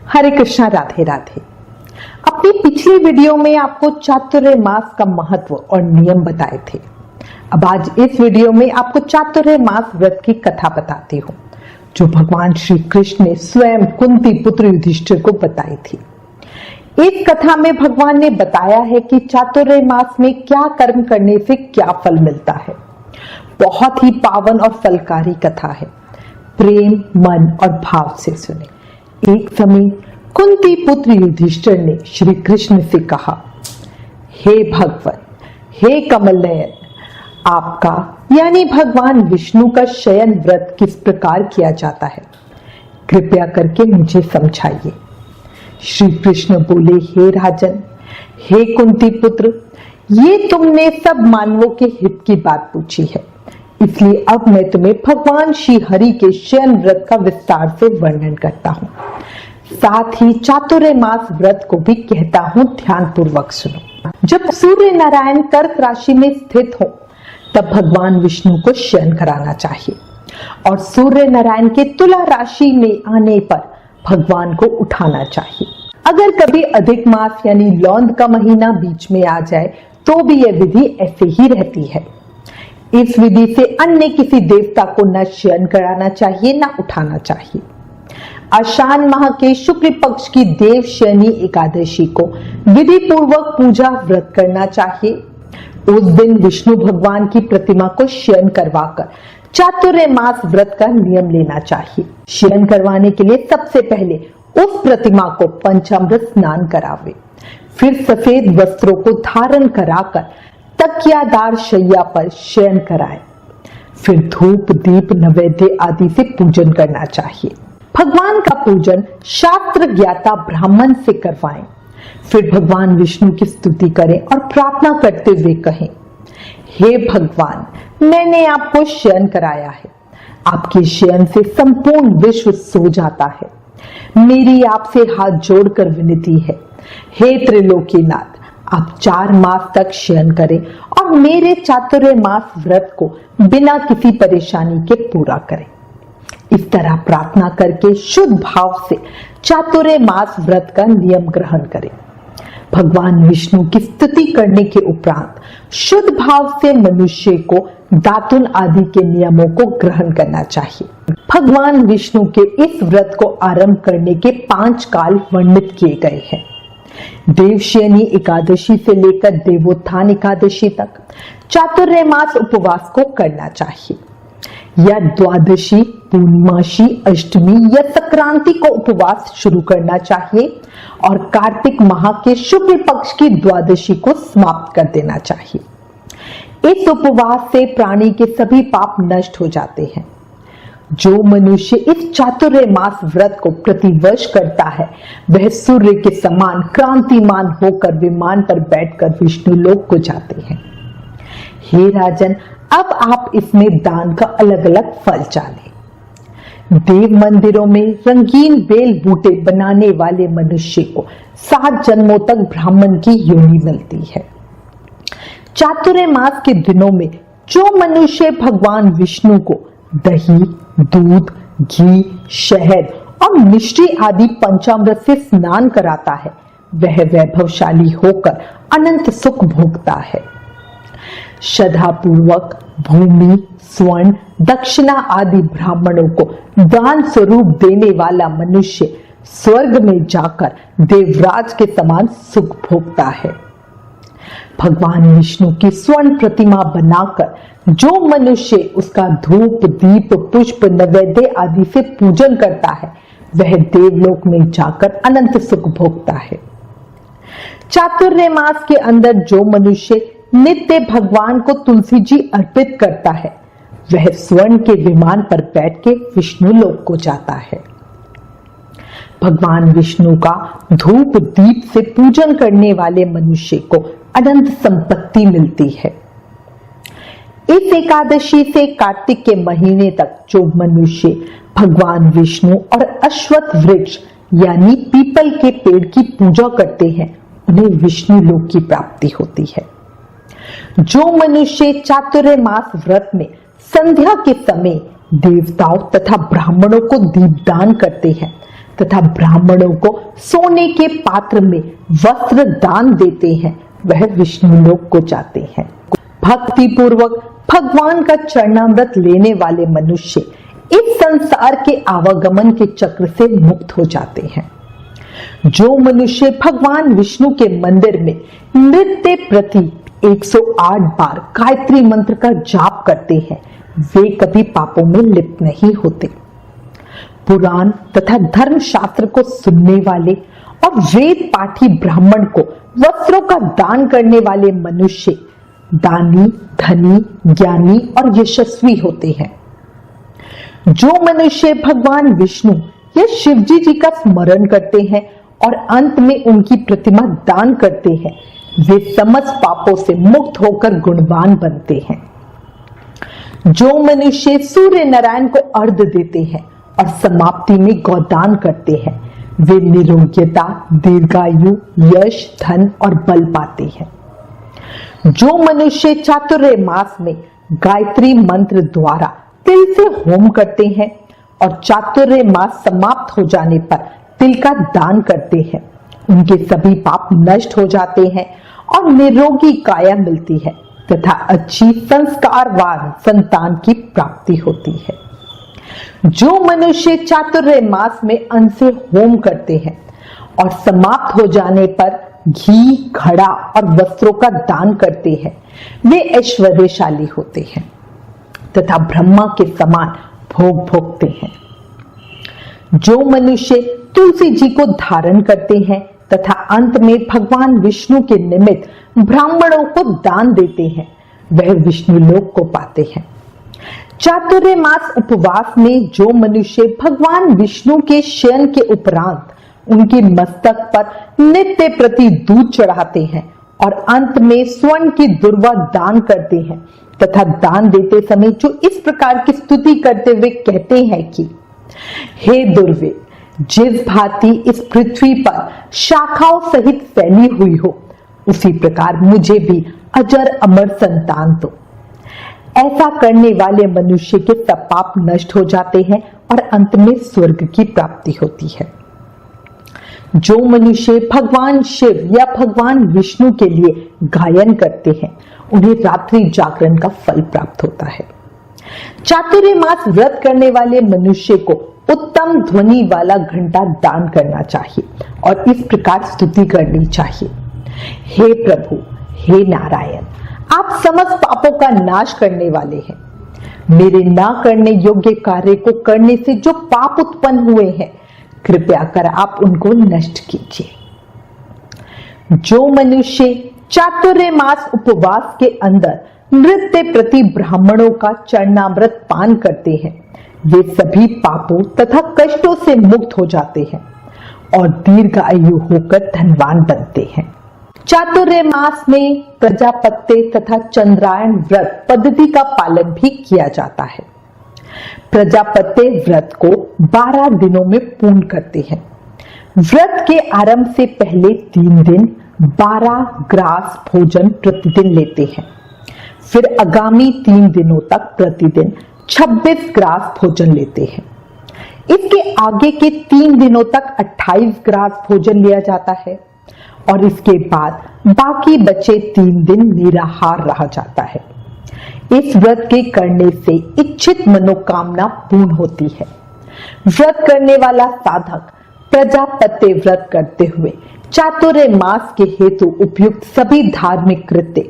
हरे कृष्णा, राधे राधे। अपनी पिछली वीडियो में आपको चातुर्मास का महत्व और नियम बताए थे। अब आज इस वीडियो में आपको चातुर्मास व्रत की कथा बताती हूँ, जो भगवान श्री कृष्ण ने स्वयं कुंती पुत्र युधिष्ठिर को बताई थी। इस कथा में भगवान ने बताया है कि चातुर्मास में क्या कर्म करने से क्या फल मिलता है। बहुत ही पावन और फलकारी कथा है। प्रेम, मन और भाव से सुने। एक समय कुंती पुत्र युधिष्ठिर ने श्री कृष्ण से कहा, हे भगवान, हे कमल नयन, आपका यानी भगवान विष्णु का शयन व्रत किस प्रकार किया जाता है, कृपया करके मुझे समझाइए। श्री कृष्ण बोले, हे राजन, हे कुंती पुत्र, ये तुमने सब मानवों के हित की बात पूछी है, इसलिए अब मैं तुम्हें भगवान श्री हरि के शयन व्रत का विस्तार से वर्णन करता हूँ। साथ ही चातुर्मास व्रत को भी कहता हूँ, ध्यान पूर्वक सुनो। जब सूर्य नारायण कर्क राशि में स्थित हो तब भगवान विष्णु को शयन कराना चाहिए, और सूर्य नारायण के तुला राशि में आने पर भगवान को उठाना चाहिए। अगर कभी अधिक मास यानी लौंद का महीना बीच में आ जाए तो भी यह विधि ऐसे ही रहती है। इस विधि से अन्य किसी देवता को न शयन कराना चाहिए न उठाना चाहिए। आषाढ़ माह के शुक्ल पक्ष की देव शयनी एकादशी को विधि पूर्वक पूजा व्रत करना चाहिए। उस दिन विष्णु भगवान की प्रतिमा को शयन करवाकर चातुर्मास व्रत का नियम लेना चाहिए। शयन करवाने के लिए सबसे पहले उस प्रतिमा को पंचामृत स्नान करावे, फिर सफेद वस्त्रों को धारण कराकर तकियादार शैया पर शयन कराए, फिर धूप, दीप, नैवेद्य आदि से पूजन करना चाहिए। भगवान का पूजन शास्त्र ज्ञाता ब्राह्मण से करवाएं, फिर भगवान विष्णु की स्तुति करें और प्रार्थना करते हुए कहें, हे भगवान, मैंने आपको शयन कराया है, आपके शयन से संपूर्ण विश्व सो जाता है। मेरी आपसे हाथ जोड़कर विनती है, हे त्रिलोकीनाथ, आप 4 मास तक शयन करें और मेरे चातुर्मास व्रत को बिना किसी परेशानी के पूरा करें। इस तरह प्रार्थना करके शुद्ध भाव से चातुर्मास व्रत का नियम ग्रहण करें। भगवान विष्णु की स्तुति करने के उपरांत शुद्ध भाव से मनुष्य को दातुन आदि के नियमों को ग्रहण करना चाहिए। भगवान विष्णु के इस व्रत को आरंभ करने के 5 काल वर्णित किए गए हैं। देवशयनी एकादशी से लेकर देवोत्थान एकादशी तक चातुर्मास उपवास को करना चाहिए, या द्वादशी, पूर्णिमाशी, अष्टमी या संक्रांति को उपवास शुरू करना चाहिए और कार्तिक माह के शुक्ल पक्ष की द्वादशी को समाप्त कर देना चाहिए। इस उपवास से प्राणी के सभी पाप नष्ट हो जाते हैं। जो मनुष्य इस चातुर्मास व्रत को प्रतिवर्ष करता है, वह सूर्य के समान क्रांतिमान होकर विमान पर बैठकर विष्णु लोक को जाते हैं। हे राजन, अब आप इसमें दान का अलग अलग फल जाने। देव मंदिरों में रंगीन बेल बूटे बनाने वाले मनुष्य को 7 जन्मों तक ब्राह्मण की योनि मिलती है। चातुर्मास के दिनों में जो मनुष्य भगवान विष्णु को दही, दूध, घी, शहद और मिश्री आदि पंचामृत से स्नान कराता है, वह वैभवशाली होकर अनंत सुख भोगता है। श्रद्धा पूर्वक भूमि, स्वर्ण, दक्षिणा आदि ब्राह्मणों को दान स्वरूप देने वाला मनुष्य स्वर्ग में जाकर देवराज के समान सुख भोगता है। भगवान विष्णु की स्वर्ण प्रतिमा बनाकर जो मनुष्य उसका धूप, दीप, पुष्प, नैवेद्य आदि से पूजन करता है, वह देवलोक में जाकर अनंत सुख भोगता है। चातुर्मास के अंदर जो मनुष्य नित्य भगवान को तुलसी जी अर्पित करता है, वह स्वर्ण के विमान पर बैठ के विष्णु लोक को जाता है। भगवान विष्णु का धूप, दीप से पूजन करने वाले मनुष्य को अनंत संपत्ति मिलती है। इस एकादशी से कार्तिक के महीने तक जो मनुष्य भगवान विष्णु और अश्वत्थ वृक्ष यानी पीपल के पेड़ की पूजा करते हैं, उन्हें विष्णु लोक की प्राप्ति होती है। जो मनुष्य चातुर्मास व्रत में संध्या के समय देवताओं तथा ब्राह्मणों को दीपदान करते हैं, तथा ब्राह्मणों को सोने के पात्र में वस्त्र दान देते हैं, वह विष्णु लोक को जाते हैं। भक्ति पूर्वक भगवान का चरणामृत लेने वाले मनुष्य इस संसार के आवागमन के चक्र से मुक्त हो जाते हैं। जो मनुष्य भगवान विष्णु के मंदिर में नित्य प्रति 108 बार गायत्री मंत्र का जाप करते हैं, वे कभी पापों में लिप्त नहीं होते। पुराण तथा धर्म शास्त्र को सुनने वाले और वेद पाठी ब्राह्मण को वस्त्रों का दान करने वाले मनुष्य दानी, धनी, ज्ञानी और यशस्वी होते हैं। जो मनुष्य भगवान विष्णु या शिवजी जी का स्मरण करते हैं और अंत में उनकी प्रतिमा दान करते हैं, वे समस्त पापों से मुक्त होकर गुणवान बनते हैं। जो मनुष्य सूर्य नारायण को अर्घ्य देते हैं और समाप्ति में गौदान करते हैं, वे निरोग्यता, दीर्घायु, यश, धन और बल पाते हैं। जो मनुष्य चातुर्य मास में गायत्री मंत्र द्वारा तिल से होम करते हैं और चातुर्य मास समाप्त हो जाने पर तिल का दान करते हैं, उनके सभी पाप नष्ट हो जाते हैं और निरोगी काया मिलती है तथा अच्छी संस्कारवान संतान की प्राप्ति होती है। जो मनुष्य चातुर्य मास में अन्न से होम करते हैं और समाप्त हो जाने पर घी, घड़ा और वस्त्रों का दान करते हैं, वे ऐश्वर्यशाली होते हैं तथा ब्रह्मा के समान भोग भोगते हैं। जो मनुष्य तुलसी जी को धारण करते हैं तथा अंत में भगवान विष्णु के निमित्त ब्राह्मणों को दान देते हैं, वह विष्णु लोक को पाते हैं। चातुर्य मास उपवास में जो मनुष्य भगवान विष्णु के शयन के उपरांत उनके मस्तक पर नित्य प्रति दूध चढ़ाते हैं और अंत में स्वर्ण की दुर्वा दान करते हैं तथा दान देते समय जो इस प्रकार की स्तुति करते हुए कहते हैं कि हे दुर्वे, जिस भांति इस पृथ्वी पर शाखाओं सहित फैली हुई हो, उसी प्रकार मुझे भी अजर अमर संतान दो। ऐसा करने वाले मनुष्य के सब पाप नष्ट हो जाते हैं और अंत में स्वर्ग की प्राप्ति होती है। जो मनुष्य भगवान शिव या भगवान विष्णु के लिए गायन करते हैं, उन्हें रात्रि जागरण का फल प्राप्त होता है। चातुर्य मास व्रत करने वाले मनुष्य को उत्तम ध्वनि वाला घंटा दान करना चाहिए और इस प्रकार स्तुति करनी चाहिए। हे प्रभु, हे नारायण, आप समस्त पापों का नाश करने वाले हैं। मेरे ना करने योग्य कार्य को करने से जो पाप उत्पन्न हुए हैं, कृपया कर आप उनको नष्ट कीजिए। जो मनुष्य चातुर्य मास उपवास के अंदर नृत्य प्रति ब्राह्मणों का चरणामृत पान करते हैं, वे सभी पापों तथा कष्टों से मुक्त हो जाते हैं और दीर्घायु होकर धनवान बनते हैं। चातुर्य मास में प्रजापत्य तथा चंद्रायण व्रत पद्धति का पालन भी किया जाता है। प्रजापत्य व्रत को 12 दिनों में पूर्ण करते हैं। व्रत के आरंभ से पहले 3 दिन 12 ग्रास भोजन प्रतिदिन लेते हैं। फिर आगामी 3 दिनों तक प्रतिदिन 26 ग्रास भोजन लेते हैं। इसके आगे के 3 दिनों तक 28 ग्रास भोजन लिया जाता है और इसके बाद बाकी बचे 3 दिन निराहार रहा जाता है। इस व्रत के करने से इच्छित मनोकामना पूर्ण होती है। व्रत करने वाला साधक प्रजापत्य व्रत करते हुए चातुर्य मास के हेतु उपयुक्त सभी धार्मिक कृत्य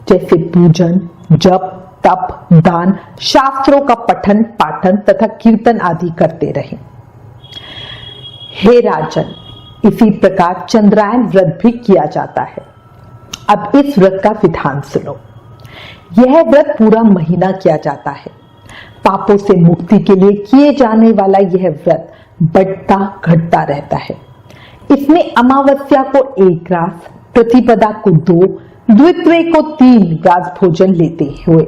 जैसे पूजन, जप, तप, दान, शास्त्रों का पठन पाठन तथा कीर्तन आदि करते रहे। हे राजन, इसी प्रकार चंद्रायण व्रत भी किया जाता है। अब इस व्रत का विधान सुनो। यह व्रत पूरा महीना किया जाता है। पापों से मुक्ति के लिए किए जाने वाला यह व्रत बढ़ता घटता रहता है। इसमें अमावस्या को 1 ग्रास, प्रतिपदा को 2, द्वितीय को 3 ग्रास भोजन लेते हुए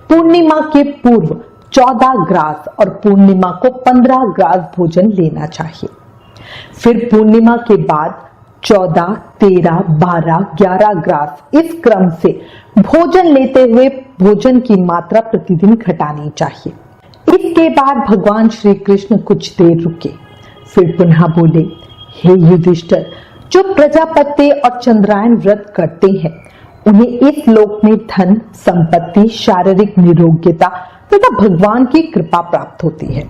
पूर्णिमा के पूर्व 14 ग्रास और पूर्णिमा को 15 ग्रास भोजन लेना चाहिए। फिर पूर्णिमा के बाद 14, 13, 12, 11 ग्रास इस क्रम से भोजन लेते हुए भोजन की मात्रा प्रतिदिन घटानी चाहिए। इसके बाद भगवान श्री कृष्ण कुछ देर रुके, फिर पुनः बोले, हे युधिष्ठिर, जो प्रजापति और चंद्रायन व्रत करते हैं उन्हें इस लोक में धन, संपत्ति, शारीरिक निरोग्यता तथा भगवान की कृपा प्राप्त होती है।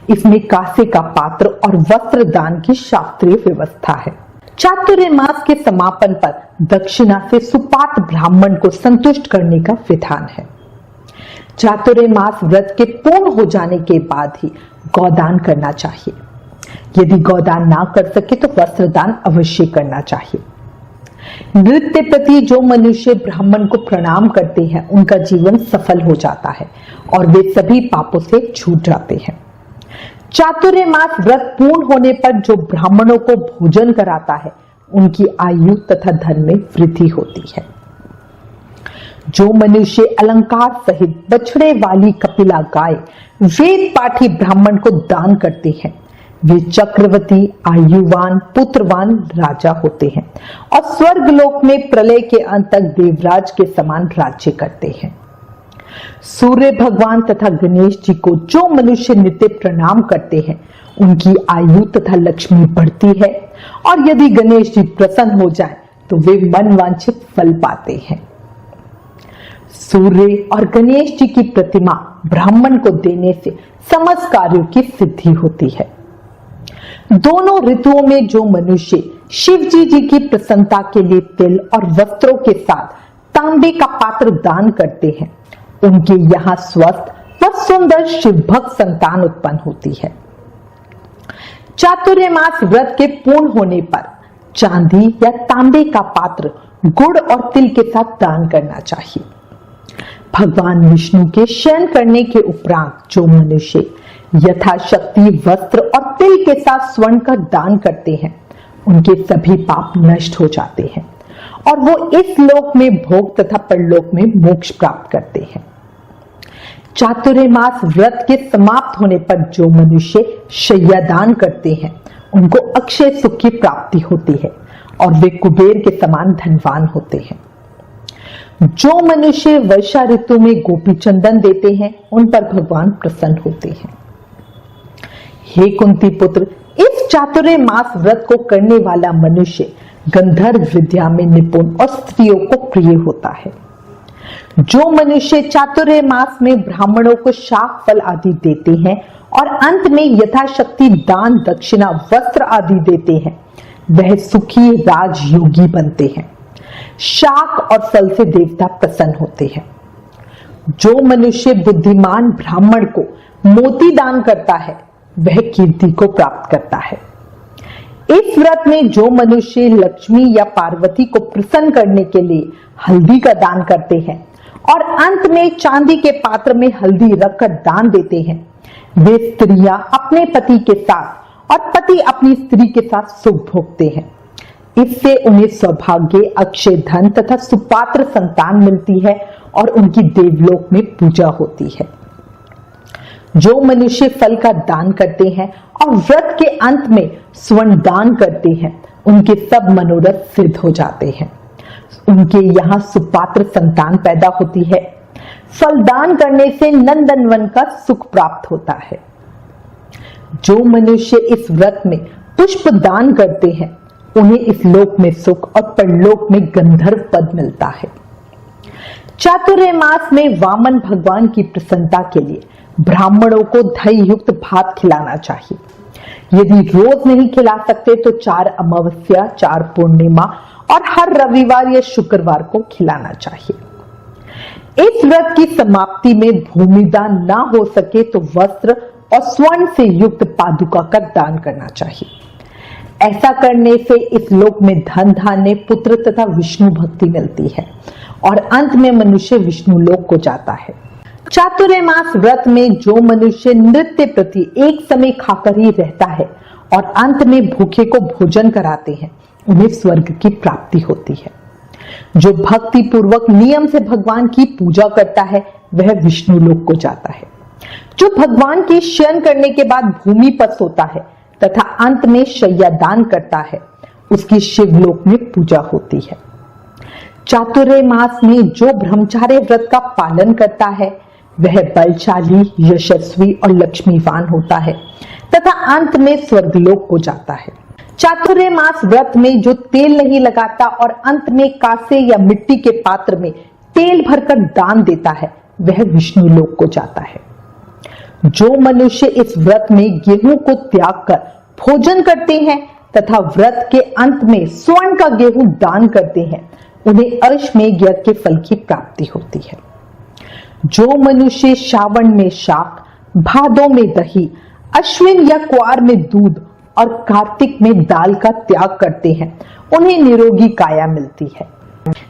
इसमें कांसे का पात्र और वस्त्र दान की शास्त्रीय व्यवस्था है। चातुर्मास के समापन पर दक्षिणा से सुपात्र ब्राह्मण को संतुष्ट करने का विधान है। चातुर्मास व्रत के पूर्ण हो जाने के बाद ही गौदान करना चाहिए। यदि गौदान ना कर सके तो वस्त्र दान अवश्य करना चाहिए। नृत्य प्रति जो मनुष्य ब्राह्मण को प्रणाम करते हैं उनका जीवन सफल हो जाता है और वे सभी पापों से छूट जाते हैं। चातुर्मास व्रत पूर्ण होने पर जो ब्राह्मणों को भोजन कराता है उनकी आयु तथा धन में वृद्धि होती है। जो मनुष्य अलंकार सहित बछड़े वाली कपिला गाय वेद पाठी ब्राह्मण को दान करते हैं वे चक्रवर्ती, आयुवान, पुत्रवान राजा होते हैं और स्वर्ग लोक में प्रलय के अंत तक देवराज के समान राज्य करते हैं। सूर्य भगवान तथा गणेश जी को जो मनुष्य नित्य प्रणाम करते हैं उनकी आयु तथा लक्ष्मी बढ़ती है और यदि गणेश जी प्रसन्न हो जाए तो वे मनवांछित फल पाते हैं। सूर्य और गणेश जी की प्रतिमा ब्राह्मण को देने से समस्त कार्यों की सिद्धि होती है। दोनों ऋतुओं में जो मनुष्य शिव जी की प्रसन्नता के लिए तिल और वस्त्रों के साथ तांबे का पात्र दान करते हैं उनके यहाँ स्वस्थ व सुंदर शिव भक्त संतान उत्पन्न होती है। चातुर्मास व्रत के पूर्ण होने पर चांदी या तांबे का पात्र गुड़ और तिल के साथ दान करना चाहिए। भगवान विष्णु के शयन करने के उपरांत जो मनुष्य यथाशक्ति वस्त्र और तिल के साथ स्वर्ण का दान करते हैं उनके सभी पाप नष्ट हो जाते हैं और वो इस लोक में भोग तथा परलोक में मोक्ष प्राप्त करते हैं। चातुर्मास व्रत के समाप्त होने पर जो मनुष्य शय्या दान करते हैं उनको अक्षय सुख की प्राप्ति होती है और वे कुबेर के समान धनवान होते हैं। जो मनुष्य वर्षा ऋतु में गोपी चंदन देते हैं उन पर भगवान प्रसन्न होते हैं। हे कुंती पुत्र, इस चातुर्मास व्रत को करने वाला मनुष्य गंधर्व विद्या में निपुण और स्त्रियों को प्रिय होता है। जो मनुष्य चातुर्मास में ब्राह्मणों को शाक फल आदि देते हैं और अंत में यथाशक्ति दान, दक्षिणा, वस्त्र आदि देते हैं वह सुखी राजयोगी बनते हैं। शाक और फल से देवता प्रसन्न होते हैं। जो मनुष्य बुद्धिमान ब्राह्मण को मोती दान करता है वह कीर्ति को प्राप्त करता है। इस व्रत में जो मनुष्य लक्ष्मी या पार्वती को प्रसन्न करने के लिए हल्दी का दान करते हैं और अंत में चांदी के पात्र में हल्दी रखकर दान देते हैं वे स्त्रियां अपने पति के साथ और पति अपनी स्त्री के साथ सुख भोगते हैं। इससे उन्हें सौभाग्य, अक्षय धन तथा सुपात्र संतान मिलती है और उनकी देवलोक में पूजा होती है। जो मनुष्य फल का दान करते हैं और व्रत के अंत में स्वर्ण दान करते हैं उनके सब मनोरथ सिद्ध हो जाते हैं। उनके यहाँ सुपात्र संतान पैदा होती है। फल दान करने से नंदनवन का सुख प्राप्त होता है। जो मनुष्य इस व्रत में पुष्प दान करते हैं उन्हें इस लोक में सुख और परलोक में गंधर्व पद मिलता है। चातुर्मास में वामन भगवान की प्रसन्नता के लिए ब्राह्मणों को दही युक्त भात खिलाना चाहिए। यदि रोज नहीं खिला सकते तो 4 अमावस्या, 4 पूर्णिमा और हर रविवार या शुक्रवार को खिलाना चाहिए। इस व्रत की समाप्ति में भूमिदान ना हो सके तो वस्त्र और स्वर्ण से युक्त पादुका का दान करना चाहिए। ऐसा करने से इस लोक में धन, धान्य, पुत्र तथा विष्णु भक्ति मिलती है और अंत में मनुष्य विष्णु लोक को जाता है। चातुर्मास व्रत में जो मनुष्य नृत्य प्रति एक समय खाकर ही रहता है और अंत में भूखे को भोजन कराते हैं उन्हें स्वर्ग की प्राप्ति होती है। जो भक्ति पूर्वक नियम से भगवान की पूजा करता है वह विष्णु लोक को जाता है। जो भगवान के शयन करने के बाद भूमि पर सोता है तथा अंत में शय्या दान करता है उसकी शिवलोक में पूजा होती है। चातुर्मास में जो ब्रह्मचार्य व्रत का पालन करता है वह बलशाली, यशस्वी और लक्ष्मीवान होता है तथा अंत में स्वर्गलोक को जाता है। चातुर्य मास व्रत में जो तेल नहीं लगाता और अंत में कांसे या मिट्टी के पात्र में तेल भरकर दान देता है, वह विष्णु लोक को जाता है। जो मनुष्य इस व्रत में गेहूं को त्याग कर भोजन करते हैं तथा व्रत के अंत में स्वर्ण का गेहूं दान करते हैं, उन्हें अश्वमेध यज्ञ के फल की प्राप्ति होती है। जो मनुष्य श्रावण में शाक, भादों में दही, अश्विन या क्वार में दूध और कार्तिक में दाल का त्याग करते हैं, उन्हें निरोगी काया मिलती है।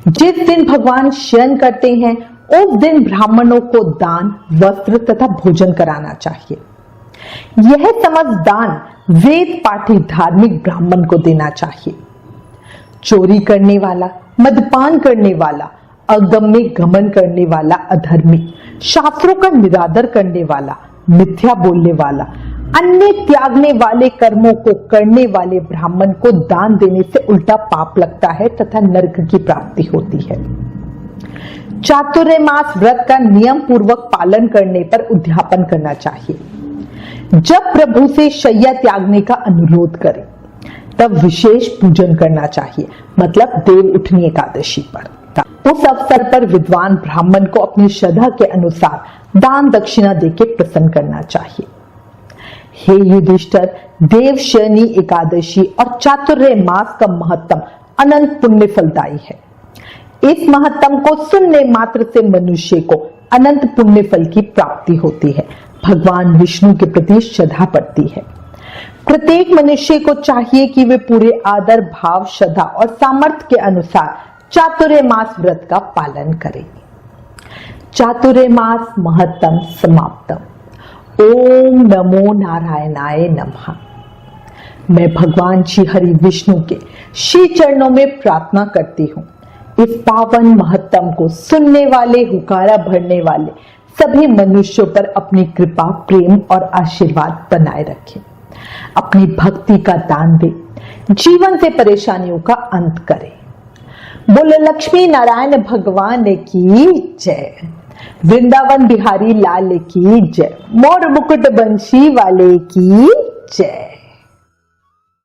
जिस दिन भगवान शयन करते हैं उस दिन ब्राह्मणों को दान, वस्त्र तथा भोजन कराना चाहिए। यह समस्त दान वेद पाठी धार्मिक ब्राह्मण को देना चाहिए। चोरी करने वाला, मदपान करने वाला, अगम में गमन करने वाला अधर्मी, शास्त्रों का निरादर करने वाला, मिथ्या बोलने वाला, अन्य त्यागने वाले कर्मों को करने वाले ब्राह्मण को दान देने से उल्टा पाप लगता है तथा नरक की प्राप्ति होती है। चातुर्य मास व्रत का नियम पूर्वक पालन करने पर उद्यापन करना चाहिए। जब प्रभु से शय्या त्यागने का अनुरोध करें तब विशेष पूजन करना चाहिए, मतलब देव उठनी एकादशी पर। उस अवसर पर विद्वान ब्राह्मण को अपनी श्रद्धा के अनुसार दान दक्षिणा देके प्रसन्न करना चाहिए। हे युधिष्ठिर, देव शयनी एकादशी और चातुर्य मास का महत्तम अनंत पुण्य फलदायी है। इस महत्तम को सुनने मात्र से मनुष्य को अनंत पुण्य फल की प्राप्ति होती है। भगवान विष्णु के प्रति श्रद्धा बढ़ती है। प्रत्येक मनुष्य को चाहिए कि वे पूरे आदर भाव, श्रद्धा और सामर्थ्य के अनुसार चातुर्य मास व्रत का पालन करें। चातुर्य मास महत्तम समाप्तम। ओम नमो नारायणाय नमः। मैं भगवान श्री हरि विष्णु के श्री चरणों में प्रार्थना करती हूँ, इस पावन महत्तम को सुनने वाले, हुकारा भरने वाले सभी मनुष्यों पर अपनी कृपा, प्रेम और आशीर्वाद बनाए रखें। अपनी भक्ति का दान दे, जीवन से परेशानियों का अंत करे। बोलो लक्ष्मी नारायण भगवान की जय। वृंदावन बिहारी लाल की जय। मोर मुकुट बंशी वाले की जय।